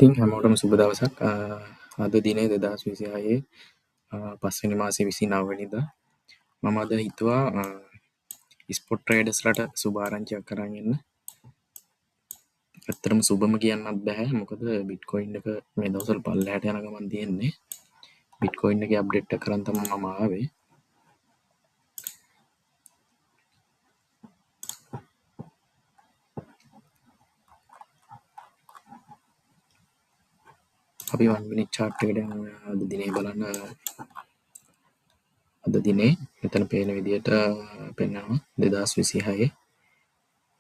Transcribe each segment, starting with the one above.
ඉතින් හැමෝටම සුබ දවසක්. අද දිනේ 2026 5 වෙනි මාසේ 29 වෙනිදා. මම අද හිතුවා ස්පොට් ට්‍රේඩර්ස්ලට සුබ ආරංචියක් කරන් එන්න. ඇත්තටම සුබම කියන්නත් බෑ. මොකද බිට්කොයින් එක මේ දවස්වල පල්ලෙහාට යන ගමන් තියෙන්නේ. බිට්කොයින් එකේ අප්ඩේට් එක කරන් තමයි මම ආවේ. අපි 1 මිනිත් chart එකට අද දිනේ බලන්න. අද දිනේ මෙතන පේන විදිහට පෙන්වනවා 2026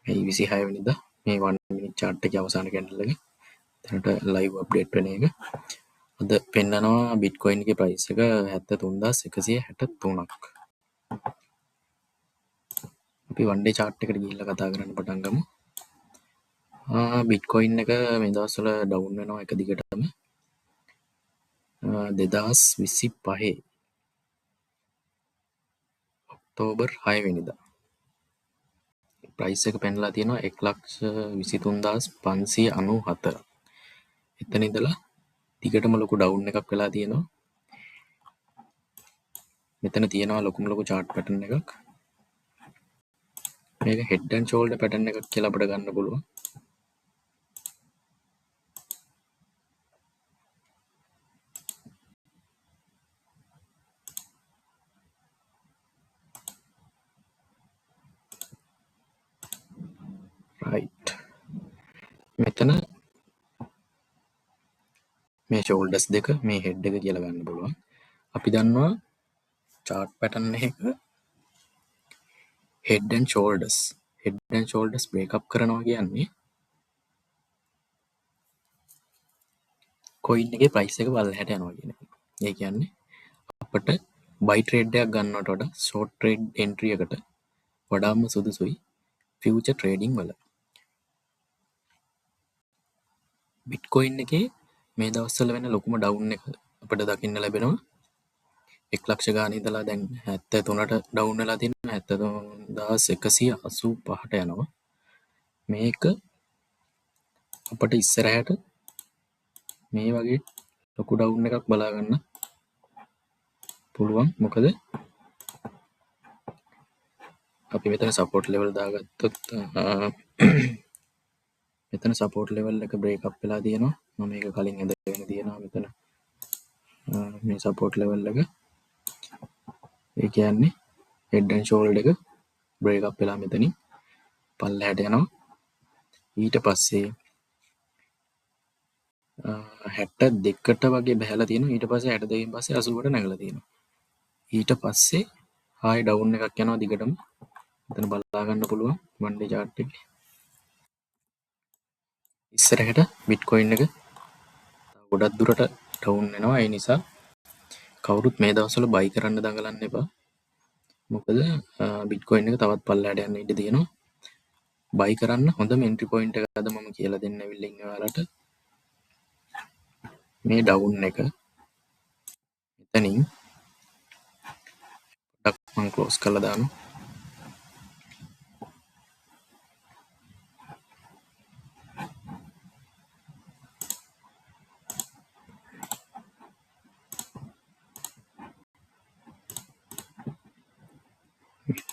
මේ 26 වෙනිදා මේ 1 මිනිත් chart එකේ අවසාන කැන්ඩල් එක. දැනට ලයිව් අප්ඩේට් වෙන එක. අද පෙන්නනවා බිට්කොයින් එකේ ප්‍රයිස් එක 73163ක්. අපි වන් ඩේ chart එකට ගිහිල්ලා කතා කරන්න පටන් ගමු. බිට්කොයින් එක මේ දවස්වල ඩවුන් වෙනවා එක දිගටම. 2025 ඔක්තෝබර් 6 වෙනිදා ප්‍රයිස් එක පෙන්ලා තියෙනවා 1,23,597. එතන ඉඳලා දිගටම ලොකු ඩවුන් එකක් වෙලා තියෙනවා. මෙතන තියෙනවා ලොකුම ලොකු chart pattern එකක්. මේක head and shoulder pattern එකක් කියලා අපිට ගන්න පුළුවන්. right. මෙතන මේ shoulders දෙක මේ head එක කියලා ගන්න පුළුවන්. අපි දන්නවා chart pattern එක head and shoulders break up කරනවා කියන්නේ coin එකේ price එක පල්ලෙහාට යනවා කියන එක. ඒ කියන්නේ අපිට buy trade එකක් ගන්නවට වඩා short trade entry එකට වඩාම සුදුසුයි future trading වල. Bitcoin එකේ මේ දවස්වල වෙන ලොකුම down එක අපිට දකින්න ලැබෙනවා. 1 ලක්ෂ ගාන ඉඳලා දැන් 73ට down වෙලා තියෙනවා. 73185ට යනවා. මේක අපිට ඉස්සරහට මේ වගේ ලොකු down එකක් බලා ගන්න පුළුවන්. මොකද අපි මෙතන support level දාගත්තොත් මෙතන support level එක break up වෙලා තියෙනවා. මම මේක කලින් ඇදගෙන තියෙනවා මෙතන. මේ support level එක ඒ කියන්නේ head and shoulder එක break up වෙලා මෙතනින් පල්ලෙහාට යනවා. ඊට පස්සේ 62ට වගේ බහැලා තියෙනවා. ඊට පස්සේ 62කින් පස්සේ 80ට නැගලා තියෙනවා. ඊට පස්සේ ආයෙ down එකක් යනවා දිගටම. මෙතන බලා ගන්න පුළුවන් one day chart එකේ. ඉස්සරහට Bitcoin එක ගොඩක් දුරට down වෙනවා. ඒ නිසා කවුරුත් මේ දවස්වල buy කරන්න දඟලන්න එපා. මොකද Bitcoin එක තවත් පල්ලෙහාට යන්න ඉඩ තියෙනවා. buy කරන්න හොඳම entry point එක අද මම කියලා දෙන්න ඇවිල්ලා ඉන්නේ ඔයාලට. මේ down එක මෙතනින් ඩක් මම close කරලා දානවා.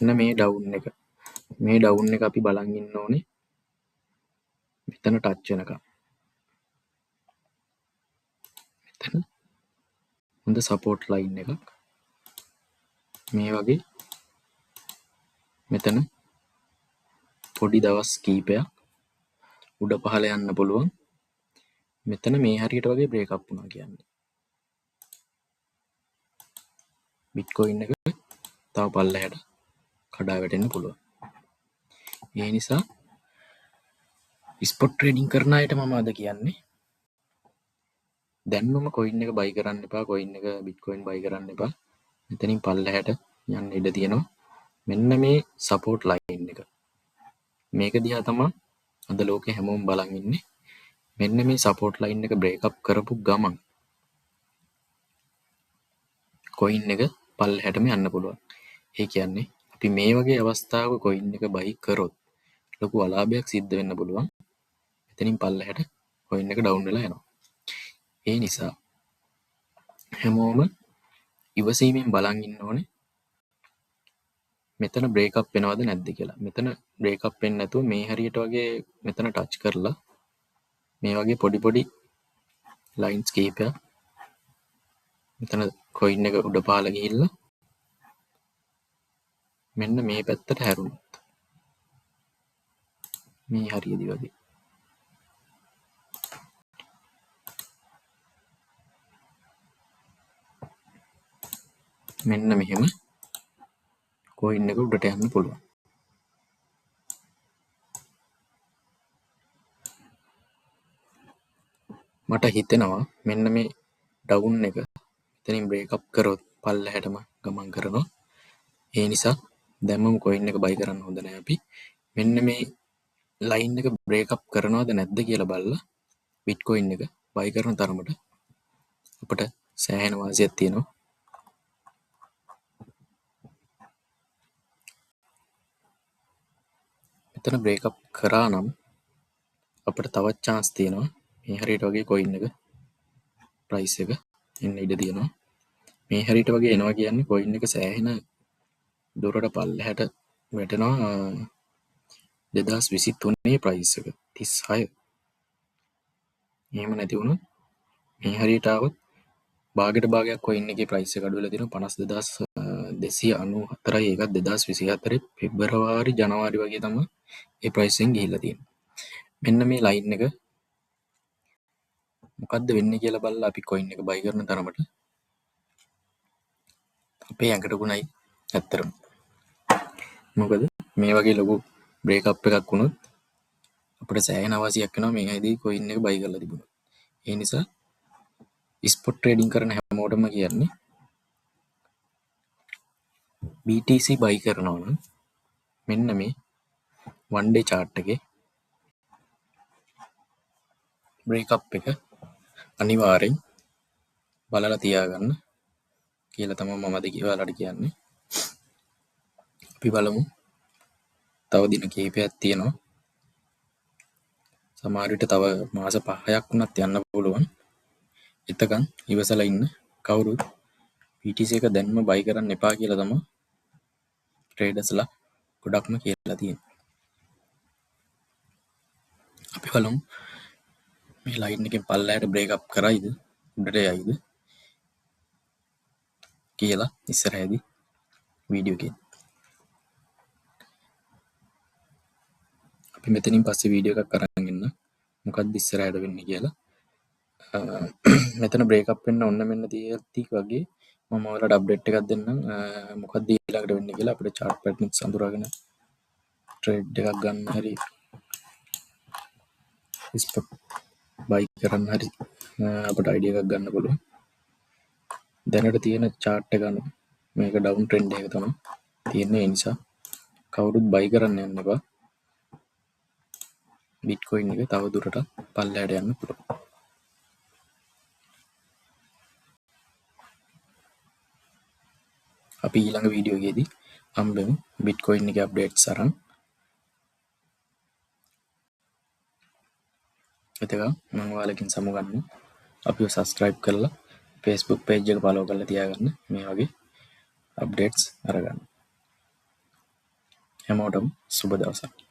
මෙන්න මේ down එක අපි බලන් ඉන්න ඕනේ. මෙතන touch වෙනකම්. මෙතන හොඳ support line එකක්. මේ වගේ මෙතන පොඩි දවස් කීපයක් උඩ පහළ යන්න පුළුවන්. මෙතන මේ හරියට වගේ break up වුණා කියන්නේ. Bitcoin එක තව පල්ලෙහාට කඩා වැටෙන්න පුළුවන්. ඒ නිසා ස්පොට් ට්‍රේඩින් කරන අයට මම අද කියන්නේ දැන්වම coin එක buy කරන්න එපා. coin එක Bitcoin buy කරන්න එපා. මෙතනින් පල්ලෙහාට යන්න ඉඩ තියෙනවා. මෙන්න මේ support line එක. මේක දිහා තමයි අද ලෝකේ හැමෝම බලන් ඉන්නේ. මෙන්න මේ support line එක break up කරපු ගමන් coin එක පල්ලෙහාටම යන්න පුළුවන්. ඒ කියන්නේ අපි මේ වගේ අවස්ථාවක coin එක buy කරොත් ලොකු අලාභයක් සිද්ධ වෙන්න පුළුවන්. එතනින් පල්ලෙහාට coin එක down වෙලා යනවා. ඒ නිසා හැමෝම ඉවසීමෙන් බලන් ඉන්න ඕනේ මෙතන බ්‍රේක්අප් වෙනවද නැද්ද කියලා. මෙතන බ්‍රේක්අප් වෙන්නේ නැතුව මේ හරියට වගේ මෙතන ටච් කරලා මේ වගේ පොඩි පොඩි ලයින්ස් කීපයක් මෙතන කොයින් එක උඩ පාලා ගිහිල්ලා මෙන්න මේ පැත්තට හැරුණොත් මේ හරියදී වගේ මෙන්න මෙහෙම කොයින් එක උඩට යන්න පුළුවන්. මට හිතෙනවා මෙන්න මේ ඩවුන් එක එතනින් බ්‍රේක්අප් කරොත් පල්ලෙහාටම ගමන් කරනවා. ඒ නිසා දැම්මම කොයින් එක බයි කරන්න හොඳ නැහැ අපි. මෙන්න මේ ලයින් එක බ්‍රේක්අප් කරනවද නැද්ද කියලා බලලා බිට්කොයින් එක බයි කරන තරමට අපිට සෑහෙන වාසියක් තියෙනවා. මෙතන බ්‍රේක්අප් කරා නම් අපිට තවත් chance තියෙනවා මේ හරියට වගේ කොයින් එක ප්‍රයිස් එක එන්න ඉඩ තියෙනවා. මේ හරියට වගේ එනවා කියන්නේ කොයින් එක සෑහෙන දුරට පල්ලෙහාට වැටෙනවා. 2023 ප්‍රයිස් එක 36. එහෙම නැති වුණොත් මේ හරියට આવොත් භාගයට භාගයක් කොයින් එකේ ප්‍රයිස් එක අඩු වෙලා තියෙනවා 52294යි. ඒකත් 2024 පෙබරවාරි ජනවාරි වගේ තමයි ඒ ප්‍රයිස් එකෙන් ගිහිල්ලා තියෙන්නේ. මෙන්න මේ ලයින් එක මොකද්ද වෙන්නේ කියලා බලලා අපි කොයින් එක බයි කරන තරමට අපේ ඇඟට ගුණයි ඇත්තරම. මොකද මේ වගේ ලොකු බ්‍රේක්අප් එකක් වුණොත් අපිට සෑහෙන අවශ්‍යයක් වෙනවා මේකෙදී කොයින් එක බයි කරලා තිබුණොත්. ඒ නිසා ස්පොට් ට්‍රේඩින් කරන හැමෝටම කියන්නේ BTC බයි කරනවා නම් මෙන්න මේ one day chart එකේ බ්‍රේක්අප් එක අනිවාර්යෙන් බලලා තියාගන්න කියලා තමයි මම අද ඔයාලට කියන්නේ. අපි බලමු තව දින කිහිපයක් තියෙනවා. සමහර විට තව මාස 5ක් වුණත් යන්න පුළුවන්. එතකන් ඉවසලා ඉන්න. කවුරුත් BTC එක දැන්ම බයි කරන්න එපා කියලා තමයි ට්‍රේඩර්ස්ලා ගොඩක්ම කියලා තියෙනවා. අපි බලමු මේ ලයින් එකෙන් පල්ලෙහාට බ්‍රේක්අප් කරයිද උඩට යයිද කියලා ඉස්සරහදී වීඩියෝ එකේ. අපි මෙතනින් පස්සේ වීඩියෝ එකක් අරන් එන්න මොකක්ද ඉස්සරහට වෙන්නේ කියලා. මෙතන බ්‍රේක්අප් වෙන්න ඔන්න මෙන්න තියෙද්දි වගේ මම ඔයාලට අප්ඩේට් එකක් දෙන්නම් මොකක්ද ඊළඟට වෙන්නේ කියලා. අපිට chart patterns අඳුරගෙන ට්‍රේඩ් එකක් ගන්න හරි ස්පොට් බයි කරන්න හරි අපිට අයිඩියා එකක් ගන්න පුළුවන්. දැනට තියෙන chart එක අනුව මේක ඩවුන් ට්‍රෙන්ඩ් එක තමයි තියෙන්නේ. ඒ නිසා කවුරුත් බයි කරන්න යන්න එපා. බිට්කොයින් එක තව දුරටත් පල්ලෙහාට යන්න පුළුවන්. අපි ඊළඟ වීඩියෝ එකේදී හම්බෙමු බිට්කොයින් එකේ අප්ඩේට්ස් අරන්. එතකන් මම ඔයාලකින් සමුගන්නවා. අපිව සබ්ස්ක්‍රයිබ් කරලා Facebook page එක follow කරලා තියාගන්න මේ වගේ අප්ඩේට්ස් අරගන්න. හැමෝටම සුබ දවසක්.